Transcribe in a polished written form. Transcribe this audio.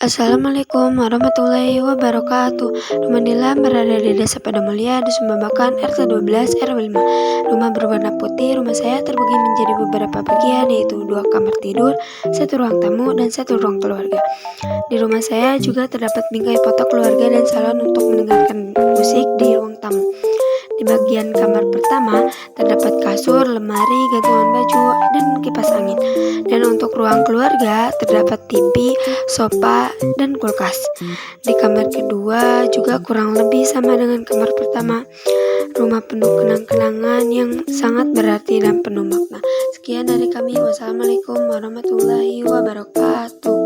Assalamualaikum warahmatullahi wabarakatuh. Rumah Nila berada di Desa Padamulia, Dusun Babakan, RT 12 RW 5. Rumah berwarna putih. Rumah saya terbagi menjadi beberapa bagian, yaitu 2 kamar tidur, 1 ruang tamu, dan 1 ruang keluarga. Di rumah saya juga terdapat bingkai foto keluarga dan salon untuk mendengarkan musik di ruang tamu. Di bagian kamar pertama terdapat kasur, lemari, gantungan baju, dan kipas angin. Dan untuk ruang keluarga terdapat TV, sofa, dan kulkas. Di kamar kedua juga kurang lebih sama dengan kamar pertama. Rumah penuh kenang-kenangan yang sangat berarti dan penuh makna. Sekian dari kami. Wassalamualaikum warahmatullahi wabarakatuh.